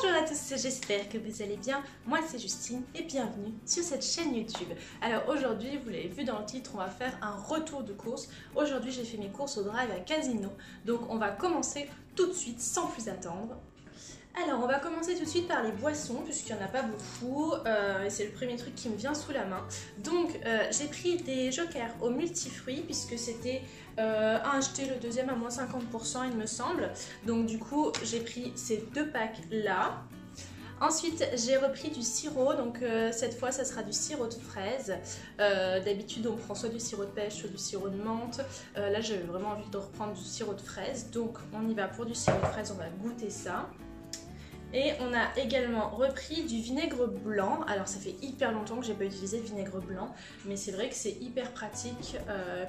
Bonjour à tous, j'espère que vous allez bien. Moi c'est Justine et bienvenue sur cette chaîne YouTube. Alors aujourd'hui, vous l'avez vu dans le titre, on va faire un retour de course. Aujourd'hui j'ai fait mes courses au Drive à Casino. Donc on va commencer tout de suite sans plus attendre. Alors on va commencer tout de suite par les boissons puisqu'il n'y en a pas beaucoup et c'est le premier truc qui me vient sous la main. Donc j'ai pris des jokers au multifruits puisque c'était à acheter, le deuxième à moins 50% il me semble. Donc du coup j'ai pris ces deux packs là. Ensuite j'ai repris du sirop, donc cette fois ça sera du sirop de fraise. D'habitude on prend soit du sirop de pêche, soit du sirop de menthe. Là j'avais vraiment envie de reprendre du sirop de fraise, donc on y va pour du sirop de fraise, on va goûter ça. Et on a également repris du vinaigre blanc. Alors ça fait hyper longtemps que j'ai pas utilisé de vinaigre blanc, mais c'est vrai que c'est hyper pratique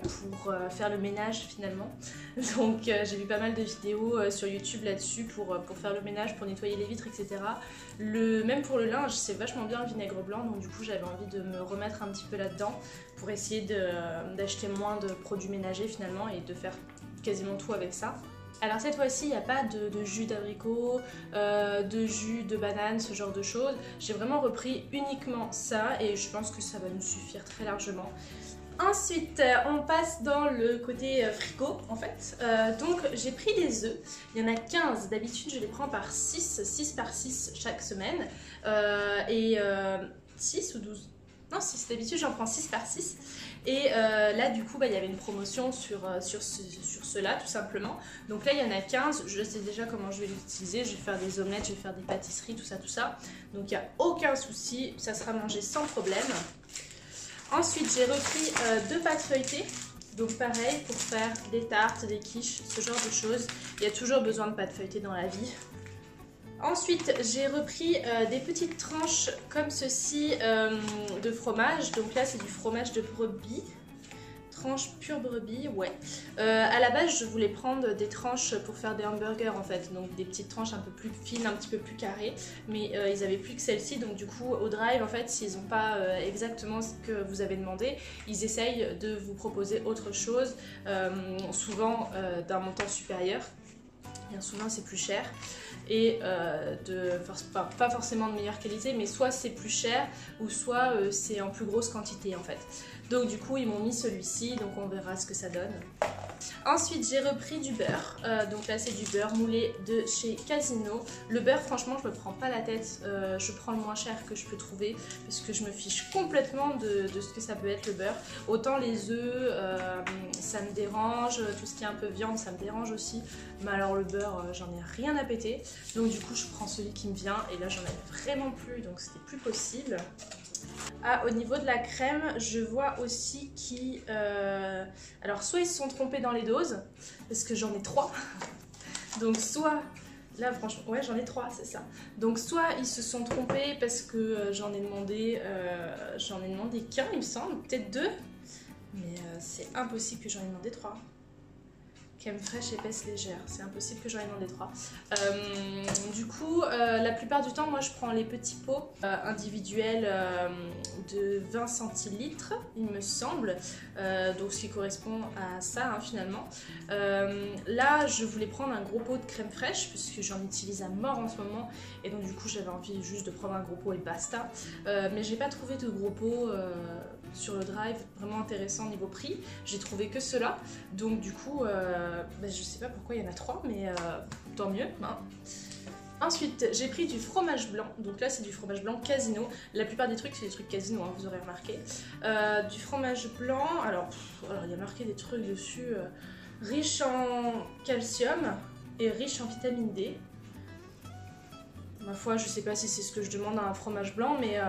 pour faire le ménage finalement. Donc j'ai vu pas mal de vidéos sur YouTube là-dessus pour faire le ménage, pour nettoyer les vitres, etc. Même pour le linge, c'est vachement bien le vinaigre blanc, donc du coup j'avais envie de me remettre un petit peu là-dedans pour essayer d'acheter moins de produits ménagers finalement et de faire quasiment tout avec ça. Alors cette fois-ci, il n'y a pas de jus d'abricot, de jus de banane, ce genre de choses. J'ai vraiment repris uniquement ça et je pense que ça va nous suffire très largement. Ensuite, on passe dans le côté frigo en fait. Donc j'ai pris des œufs. Il y en a 15. D'habitude, je les prends par 6 par 6 chaque semaine. 6 ou 12? Non, 6. D'habitude, j'en prends 6 par 6. Et là, du coup, il y avait une promotion sur cela, tout simplement. Donc là, il y en a 15. Je sais déjà comment je vais l'utiliser. Je vais faire des omelettes, je vais faire des pâtisseries, tout ça, tout ça. Donc, il n'y a aucun souci. Ça sera mangé sans problème. Ensuite, j'ai repris 2 pâtes feuilletées. Donc, pareil, pour faire des tartes, des quiches, ce genre de choses. Il y a toujours besoin de pâtes feuilletées dans la vie. Ensuite, j'ai repris des petites tranches comme ceci de fromage. Donc là, c'est du fromage de brebis. Tranche pure brebis, ouais. À la base, je voulais prendre des tranches pour faire des hamburgers en fait. Donc des petites tranches un peu plus fines, un petit peu plus carrées. Mais ils n'avaient plus que celle-ci. Donc du coup, au Drive, en fait, s'ils n'ont pas exactement ce que vous avez demandé, ils essayent de vous proposer autre chose, souvent d'un montant supérieur. Bien souvent, c'est plus cher. Et pas forcément de meilleure qualité, mais soit c'est plus cher ou soit c'est en plus grosse quantité en fait. Donc du coup ils m'ont mis celui-ci, donc on verra ce que ça donne. Ensuite j'ai repris du beurre, donc là c'est du beurre moulé de chez Casino. Le beurre franchement je me prends pas la tête, je prends le moins cher que je peux trouver parce que je me fiche complètement de ce que ça peut être le beurre. Autant les œufs ça me dérange, tout ce qui est un peu viande ça me dérange aussi, mais alors le beurre j'en ai rien à péter. Donc du coup je prends celui qui me vient et là j'en avais vraiment plus donc c'était plus possible. Ah, au niveau de la crème, je vois aussi qui... alors soit ils se sont trompés dans les doses, parce que j'en ai 3. Donc soit... Là franchement, ouais j'en ai 3, c'est ça. Donc soit ils se sont trompés parce que j'en ai demandé qu'un il me semble, peut-être 2. Mais c'est impossible que j'en ai demandé 3. Crème fraîche épaisse légère, c'est impossible que j'en ai demandé 3. Du coup, la plupart du temps, moi je prends les petits pots individuels de 20 centilitres, il me semble, donc ce qui correspond à ça hein, finalement. Là, je voulais prendre un gros pot de crème fraîche, puisque j'en utilise à mort en ce moment, et donc du coup j'avais envie juste de prendre un gros pot et basta. Mais j'ai pas trouvé de gros pot sur le Drive vraiment intéressant niveau prix, j'ai trouvé que cela, donc du coup je sais pas pourquoi il y en a 3 mais tant mieux hein. Ensuite j'ai pris du fromage blanc, donc là c'est du fromage blanc Casino, la plupart des trucs c'est des trucs Casino hein, vous aurez remarqué. Du fromage blanc, alors il y a marqué des trucs dessus, riche en calcium et riche en vitamine D. Ma foi, je sais pas si c'est ce que je demande à un fromage blanc, mais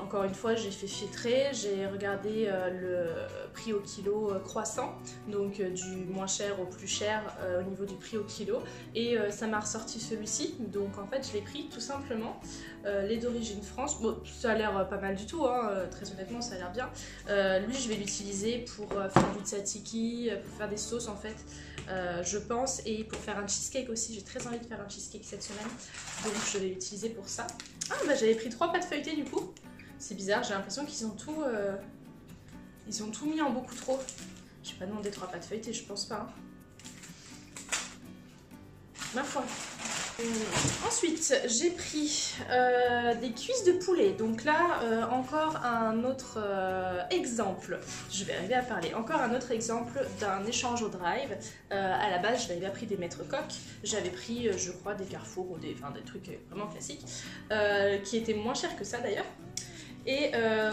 encore une fois, j'ai fait filtrer, j'ai regardé le prix au kilo croissant, donc du moins cher au plus cher au niveau du prix au kilo, et ça m'a ressorti celui-ci, donc en fait je l'ai pris tout simplement, lait d'origine France. Bon, ça a l'air pas mal du tout, hein, très honnêtement ça a l'air bien. Lui je vais l'utiliser pour faire du tzatziki, pour faire des sauces en fait, je pense, et pour faire un cheesecake aussi, j'ai très envie de faire un cheesecake cette semaine, donc je vais l'utiliser pour ça. Ah bah j'avais pris 3 pâtes feuilletées du coup, c'est bizarre, j'ai l'impression qu'ils ont tout mis en beaucoup trop. J'ai pas demandé 3 pâtes feuilletées, je pense pas hein. Ma foi. Ensuite, j'ai pris des cuisses de poulet. Donc là, encore un autre exemple. Je vais arriver à parler. Encore un autre exemple d'un échange au drive. À la base, je n'avais pas pris des maîtres coques. J'avais pris, je crois, des Carrefour ou des trucs vraiment classiques, qui étaient moins chers que ça d'ailleurs. Et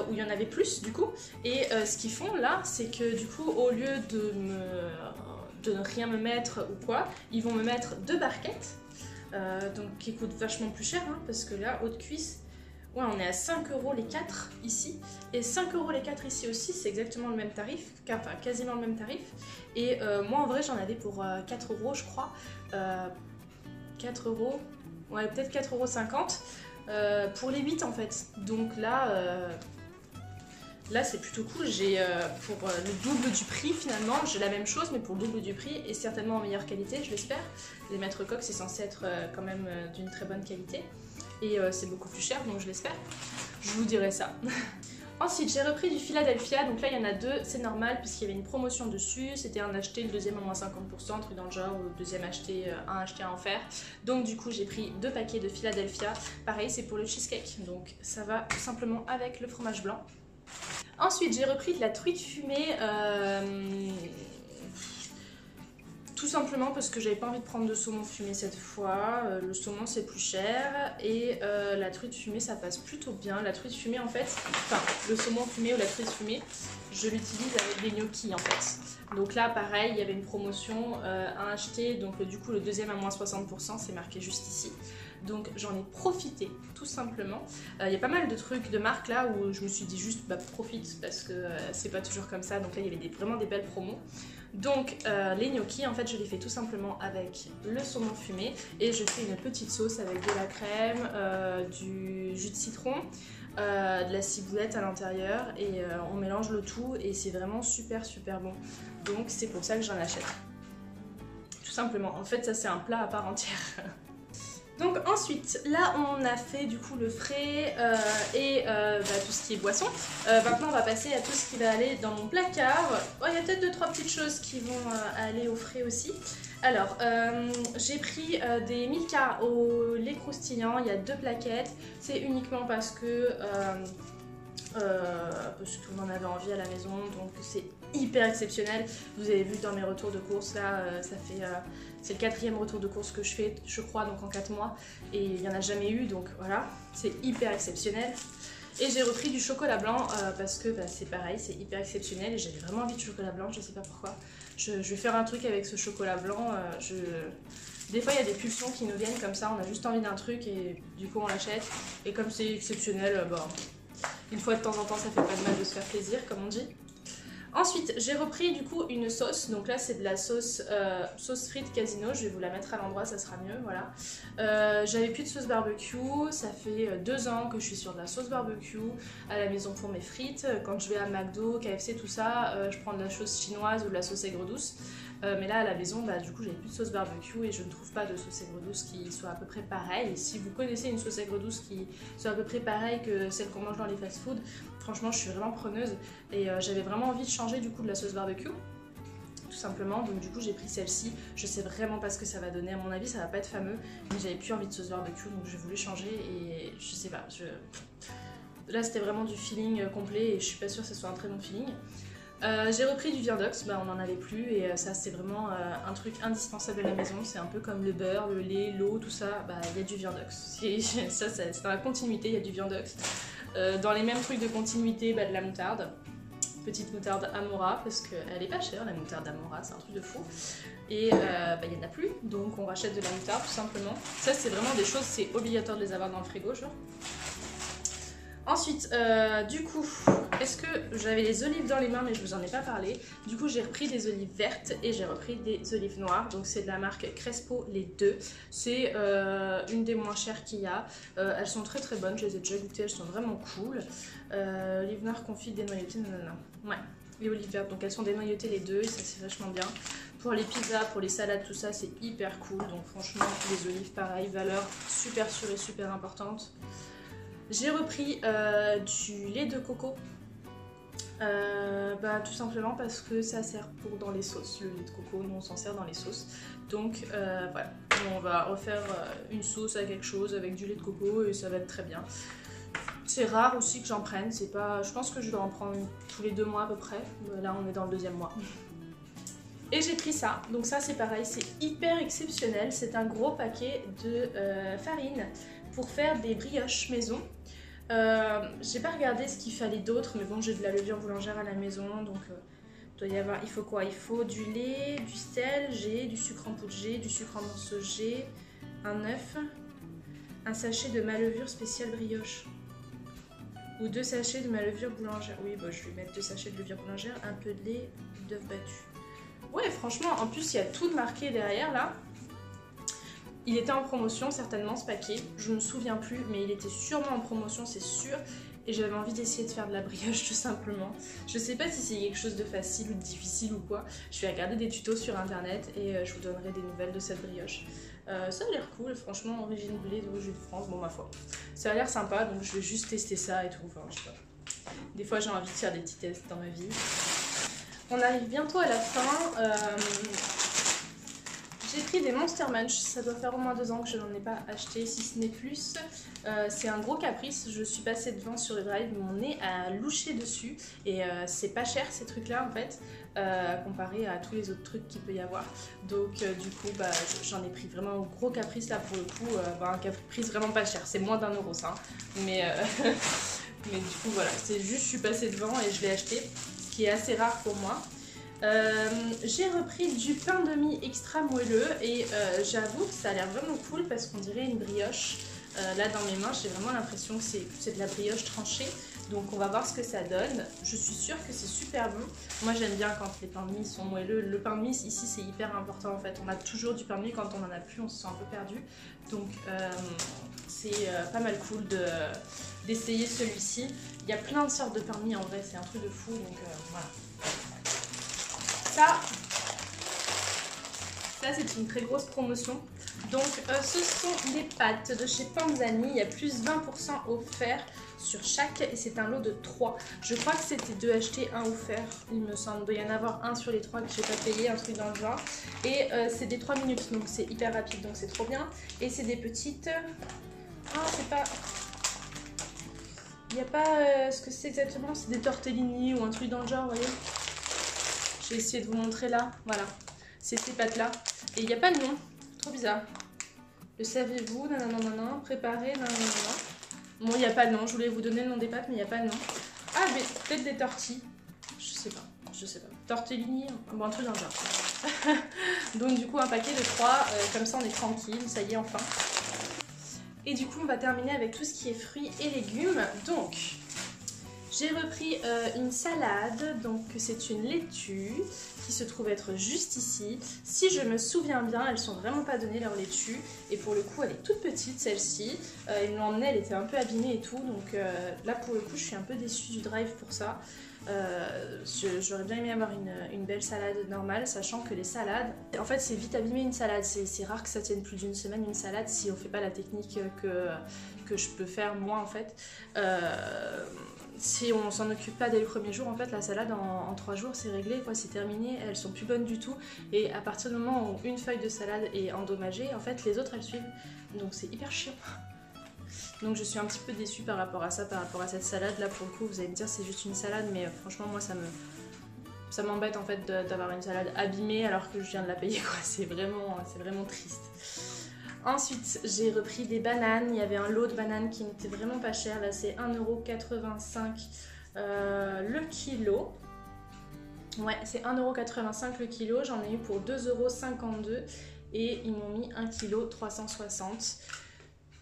où il y en avait plus du coup. Et ce qu'ils font là, c'est que du coup, au lieu de ne rien me mettre ou quoi, ils vont me mettre 2 barquettes. Donc qui coûte vachement plus cher hein, parce que là, haute cuisse, ouais, on est à 5 € les 4 ici et 5 € les 4 ici aussi, c'est exactement le même tarif, enfin quasiment le même tarif. Et moi en vrai j'en avais pour 4 € je crois, 4 €, ouais peut-être 4,50 € pour les 8 en fait. Donc là, là c'est plutôt cool, j'ai pour le double du prix finalement, j'ai la même chose mais pour le double du prix et certainement en meilleure qualité je l'espère. Les maîtres coques c'est censé être quand même d'une très bonne qualité et c'est beaucoup plus cher donc je l'espère, je vous dirai ça. Ensuite j'ai repris du Philadelphia, donc là il y en a 2, c'est normal puisqu'il y avait une promotion dessus, c'était un acheté, le deuxième à moins 50%, un truc dans le genre, ou le deuxième acheté, un acheté à en faire. Donc du coup j'ai pris 2 paquets de Philadelphia, pareil c'est pour le cheesecake, donc ça va tout simplement avec le fromage blanc. Ensuite, j'ai repris de la truite fumée, tout simplement parce que j'avais pas envie de prendre de saumon fumé cette fois. Le saumon c'est plus cher et la truite fumée ça passe plutôt bien. La truite fumée en fait, enfin le saumon fumé ou la truite fumée, je l'utilise avec des gnocchis en fait. Donc là pareil, il y avait une promotion à acheter, donc du coup le deuxième à moins 60%, c'est marqué juste ici. Donc j'en ai profité tout simplement. Il y a pas mal de trucs de marques là où je me suis dit juste bah profite parce que c'est pas toujours comme ça. Donc là il y avait vraiment des belles promos. Donc les gnocchis en fait je les fais tout simplement avec le saumon fumé et je fais une petite sauce avec de la crème, du jus de citron, de la ciboulette à l'intérieur et on mélange le tout et c'est vraiment super bon. Donc c'est pour ça que j'en achète. Tout simplement. En fait ça c'est un plat à part entière. Donc ensuite, là on a fait du coup le frais et tout ce qui est boisson. Maintenant on va passer à tout ce qui va aller dans mon placard. Oh, il y a peut-être 2-3 petites choses qui vont aller au frais aussi. Alors, j'ai pris des Milka au lait croustillant, il y a 2 plaquettes. C'est uniquement parce que on en avait envie à la maison, donc c'est hyper exceptionnel. Vous avez vu dans mes retours de course là, ça fait c'est le 4e retour de course que je fais, je crois, donc en 4 mois, et il n'y en a jamais eu, donc voilà, c'est hyper exceptionnel. Et j'ai repris du chocolat blanc parce que bah, c'est pareil, c'est hyper exceptionnel et j'avais vraiment envie de chocolat blanc, je sais pas pourquoi. Je vais faire un truc avec ce chocolat blanc. Des fois il y a des pulsions qui nous viennent comme ça, on a juste envie d'un truc et du coup on l'achète. Et comme c'est exceptionnel, bah, une fois de temps en temps ça fait pas de mal de se faire plaisir comme on dit. Ensuite, j'ai repris du coup une sauce, donc là c'est de la sauce frite casino, je vais vous la mettre à l'endroit, ça sera mieux, voilà. J'avais plus de sauce barbecue, ça fait 2 ans que je suis sur de la sauce barbecue à la maison pour mes frites. Quand je vais à McDo, KFC, tout ça, je prends de la sauce chinoise ou de la sauce aigre douce. Mais là à la maison, bah, du coup j'avais plus de sauce barbecue et je ne trouve pas de sauce aigre douce qui soit à peu près pareille. Et si vous connaissez une sauce aigre douce qui soit à peu près pareille que celle qu'on mange dans les fast-food, franchement je suis vraiment preneuse et j'avais vraiment envie de changer du coup de la sauce barbecue. Tout simplement, donc du coup j'ai pris celle-ci. Je sais vraiment pas ce que ça va donner, à mon avis ça va pas être fameux, mais j'avais plus envie de sauce barbecue donc j'ai voulu changer et je sais pas, là c'était vraiment du feeling complet et je suis pas sûre que ce soit un très bon feeling. J'ai repris du Viandox, bah, on n'en avait plus et ça c'est vraiment un truc indispensable à la maison, c'est un peu comme le beurre, le lait, l'eau, tout ça, bah il y a du Viandox. Ça c'est dans la continuité, il y a du Viandox. Dans les mêmes trucs de continuité, bah, de la moutarde, petite moutarde Amora parce qu'elle est pas chère la moutarde Amora, c'est un truc de fou. Et bah, il n'y en a plus, donc on rachète de la moutarde tout simplement. Ça c'est vraiment des choses, c'est obligatoire de les avoir dans le frigo genre. Ensuite, du coup, est-ce que j'avais les olives dans les mains mais je vous en ai pas parlé. Du coup j'ai repris des olives vertes et j'ai repris des olives noires. Donc c'est de la marque Crespo les 2. C'est une des moins chères qu'il y a. Elles sont très bonnes, je les ai déjà goûtées, elles sont vraiment cool. Olives noires confites dénoyautées, nanana. Ouais, les olives vertes, donc elles sont dénoyautées les 2 et ça c'est vachement bien. Pour les pizzas, pour les salades, tout ça c'est hyper cool. Donc franchement les olives pareil, valeur super sûre et super importante. J'ai repris du lait de coco, bah, tout simplement parce que ça sert pour dans les sauces. Le lait de coco, nous on s'en sert dans les sauces. Donc voilà, on va refaire une sauce à quelque chose avec du lait de coco et ça va être très bien. C'est rare aussi que j'en prenne, c'est pas... je pense que je dois en prendre tous les 2 mois à peu près. Là on est dans le 2e mois. Et j'ai pris ça, donc ça c'est pareil, c'est hyper exceptionnel. C'est un gros paquet de farine pour faire des brioches maison. J'ai pas regardé ce qu'il fallait d'autre, mais bon j'ai de la levure boulangère à la maison, donc doit y avoir... il faut quoi? Il faut du lait, du sel G, du sucre en poudre G, du sucre en morceaux G, un œuf, un sachet de ma levure spéciale brioche. Ou 2 sachets de ma levure boulangère. Oui, bon, je vais mettre 2 sachets de levure boulangère, un peu de lait, d'œuf battu. Ouais, franchement, en plus, il y a tout de marqué derrière, là. Il était en promotion, certainement, ce paquet. Je ne me souviens plus, mais il était sûrement en promotion, c'est sûr. Et j'avais envie d'essayer de faire de la brioche, tout simplement. Je sais pas si c'est quelque chose de facile ou de difficile ou quoi. Je vais regarder des tutos sur Internet et je vous donnerai des nouvelles de cette brioche. Ça a l'air cool, franchement, origine blé d'origine de France, bon ma foi. Ça a l'air sympa, donc je vais juste tester ça et tout, enfin je sais pas. Des fois j'ai envie de faire des petits tests dans ma vie. On arrive bientôt à la fin. J'ai pris des Monster Munch, ça doit faire au moins 2 ans que je n'en ai pas acheté, si ce n'est plus. C'est un gros caprice, je suis passée devant sur le drive, mon nez a louché dessus et c'est pas cher ces trucs là en fait, comparé à tous les autres trucs qu'il peut y avoir. Donc du coup bah, j'en ai pris vraiment un gros caprice là pour le coup, un caprice vraiment pas cher, c'est moins d'1 euro ça, hein. Mais, mais du coup voilà, c'est juste je suis passée devant et je l'ai acheté, ce qui est assez rare pour moi. J'ai repris du pain de mie extra moelleux et j'avoue que ça a l'air vraiment cool parce qu'on dirait une brioche. Là dans mes mains j'ai vraiment l'impression que c'est de la brioche tranchée, donc on va voir ce que ça donne. Je suis sûre que c'est super bon. Moi j'aime bien quand les pains de mie sont moelleux. Le pain de mie ici c'est hyper important en fait, on a toujours du pain de mie, quand on en a plus on se sent un peu perdu, donc c'est pas mal cool d'essayer celui-ci. Il y a plein de sortes de pain de mie en vrai, c'est un truc de fou, donc voilà. Ça c'est une très grosse promotion. Donc ce sont des pâtes de chez Panzani, il y a plus 20% offert sur chaque et c'est un lot de 3. Je crois que c'était 2 achetés, 1 offert, il me semble. Il doit y en avoir un sur les 3 que j'ai pas payé, un truc dans le genre. Et c'est des 3 minutes, donc c'est hyper rapide, donc c'est trop bien. Et c'est des petites... Ah, c'est pas... Il n'y a pas ce que c'est exactement, c'est des tortellini ou un truc dans le genre, vous voyez. J'ai essayé de vous montrer là, voilà. C'est ces pâtes là. Et il n'y a pas de nom, trop bizarre. Le savez-vous, nanana, préparé, nanana. Bon, il n'y a pas de nom, je voulais vous donner le nom des pâtes, mais il n'y a pas de nom. Ah, mais peut-être des tortilles. Je sais pas. Tortellini, bon, un truc dans le genre. Donc du coup, un paquet de 3, comme ça on est tranquille, ça y est, enfin. Et du coup, on va terminer avec tout ce qui est fruits et légumes. Donc, j'ai repris une salade, donc c'est une laitue qui se trouve être juste ici. Si je me souviens bien, elles sont vraiment pas données leur laitue et pour le coup elle est toute petite celle-ci. Ils me l'ont emmenée, elle était un peu abîmée et tout, donc là pour le coup je suis un peu déçue du drive pour ça. J'aurais bien aimé avoir une belle salade normale, sachant que les salades, en fait c'est vite abîmé une salade, c'est rare que ça tienne plus d'1 semaine une salade si on fait pas la technique que je peux faire moi en fait. Si on s'en occupe pas dès le premier jour, en fait la salade en 3 jours c'est réglé, quoi, c'est terminé, elles sont plus bonnes du tout et à partir du moment où une feuille de salade est endommagée, en fait les autres elles suivent, donc c'est hyper chiant. Donc je suis un petit peu déçue par rapport à ça, par rapport à cette salade là. Pour le coup vous allez me dire c'est juste une salade, mais franchement moi ça m'embête en fait d'avoir une salade abîmée alors que je viens de la payer, quoi. C'est vraiment triste. Ensuite, j'ai repris des bananes. Il y avait un lot de bananes qui n'était vraiment pas cher. Là, c'est 1,85 € le kilo. Ouais, c'est 1,85 € le kilo. J'en ai eu pour 2,52 € et ils m'ont mis 1 kg 360.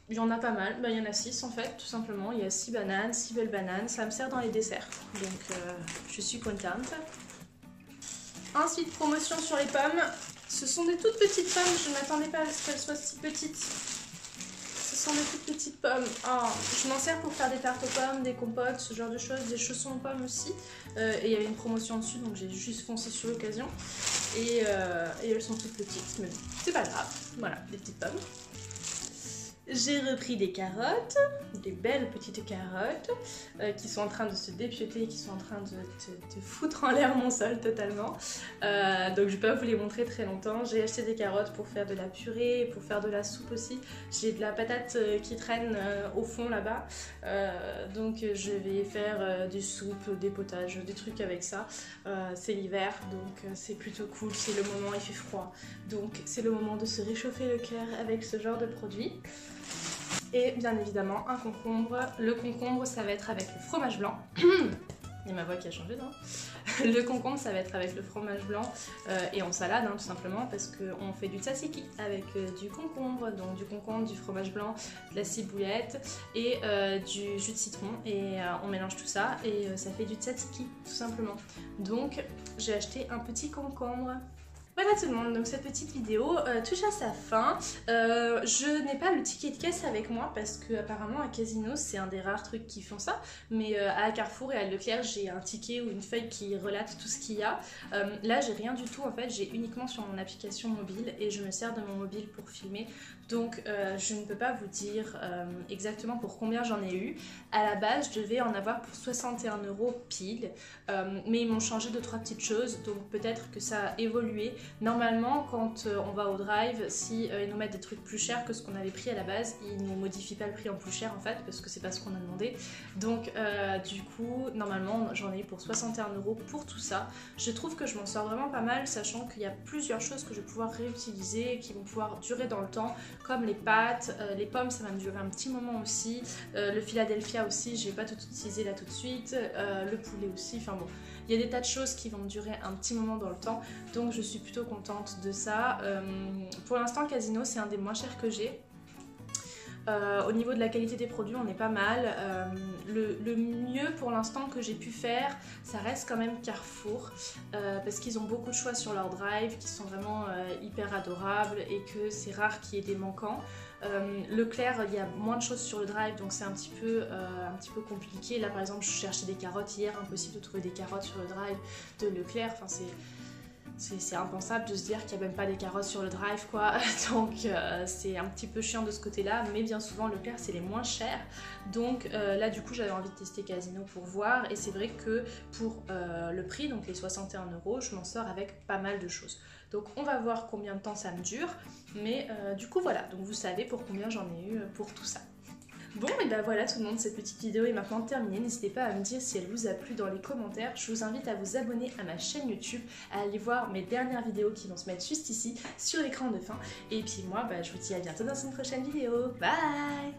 Il y en a pas mal. Bah, il y en a 6 en fait, tout simplement. Il y a 6 bananes, 6 belles bananes. Ça me sert dans les desserts. Donc, je suis contente. Ensuite, promotion sur les pommes. Ce sont des toutes petites pommes, je ne m'attendais pas à ce qu'elles soient si petites. Ce sont des toutes petites pommes. Oh, je m'en sers pour faire des tartes aux pommes, des compotes, ce genre de choses, des chaussons aux pommes aussi. Et il y avait une promotion dessus, donc j'ai juste foncé sur l'occasion. Et elles sont toutes petites, mais c'est pas grave. Voilà, des petites pommes. J'ai repris des carottes, des belles petites carottes qui sont en train de se dépioter, qui sont en train de foutre en l'air mon sol totalement. Donc je vais pas vous les montrer très longtemps. J'ai acheté des carottes pour faire de la purée, pour faire de la soupe aussi. J'ai de la patate qui traîne au fond là-bas. Donc je vais faire des soupes, des potages, des trucs avec ça. C'est l'hiver, donc c'est plutôt cool, c'est le moment, il fait froid. Donc c'est le moment de se réchauffer le cœur avec ce genre de produit. Et bien évidemment un concombre. Le concombre ça va être avec le fromage blanc. Il y a ma voix qui a changé, non? Le concombre ça va être avec le fromage blanc et en salade tout simplement parce qu'on fait du tzatziki avec du concombre, donc du concombre, du fromage blanc, de la ciboulette et du jus de citron et on mélange tout ça et ça fait du tzatziki tout simplement. Donc j'ai acheté un petit concombre. Voilà tout le monde, donc cette petite vidéo touche à sa fin. Je n'ai pas le ticket de caisse avec moi parce que apparemment à Casino c'est un des rares trucs qui font ça, mais à Carrefour et à Leclerc j'ai un ticket ou une feuille qui relate tout ce qu'il y a. Là j'ai rien du tout en fait, j'ai uniquement sur mon application mobile et je me sers de mon mobile pour filmer. Donc je ne peux pas vous dire exactement pour combien j'en ai eu. À la base je devais en avoir pour 61 € pile, mais ils m'ont changé 2-3 petites choses, donc peut-être que ça a évolué. Normalement quand on va au drive, si ils nous mettent des trucs plus chers que ce qu'on avait pris à la base, ils ne modifient pas le prix en plus cher en fait, parce que c'est pas ce qu'on a demandé. Donc du coup normalement j'en ai eu pour 61 € pour tout ça. Je trouve que je m'en sors vraiment pas mal, sachant qu'il y a plusieurs choses que je vais pouvoir réutiliser, qui vont pouvoir durer dans le temps, comme les pâtes, les pommes ça va me durer un petit moment aussi, le Philadelphia aussi, je vais pas tout utiliser là tout de suite, le poulet aussi, enfin bon, il y a des tas de choses qui vont me durer un petit moment dans le temps, donc je suis plutôt contente de ça. Pour l'instant Casino c'est un des moins chers que j'ai. Au niveau de la qualité des produits on est pas mal, le mieux pour l'instant que j'ai pu faire ça reste quand même Carrefour parce qu'ils ont beaucoup de choix sur leur drive qui sont vraiment hyper adorables et que c'est rare qu'il y ait des manquants. Leclerc il y a moins de choses sur le drive donc c'est un petit peu compliqué. Là par exemple je cherchais des carottes hier, impossible de trouver des carottes sur le drive de Leclerc, enfin c'est impensable de se dire qu'il n'y a même pas des carottes sur le drive quoi, donc c'est un petit peu chiant de ce côté là, mais bien souvent Leclerc c'est les moins chers, donc là du coup j'avais envie de tester Casino pour voir et c'est vrai que pour le prix, donc les 61 € je m'en sors avec pas mal de choses. Donc on va voir combien de temps ça me dure, mais du coup voilà, donc vous savez pour combien j'en ai eu pour tout ça. Bon et ben voilà tout le monde, cette petite vidéo est maintenant terminée, n'hésitez pas à me dire si elle vous a plu dans les commentaires, je vous invite à vous abonner à ma chaîne YouTube, à aller voir mes dernières vidéos qui vont se mettre juste ici sur l'écran de fin, et puis moi je vous dis à bientôt dans une prochaine vidéo, bye.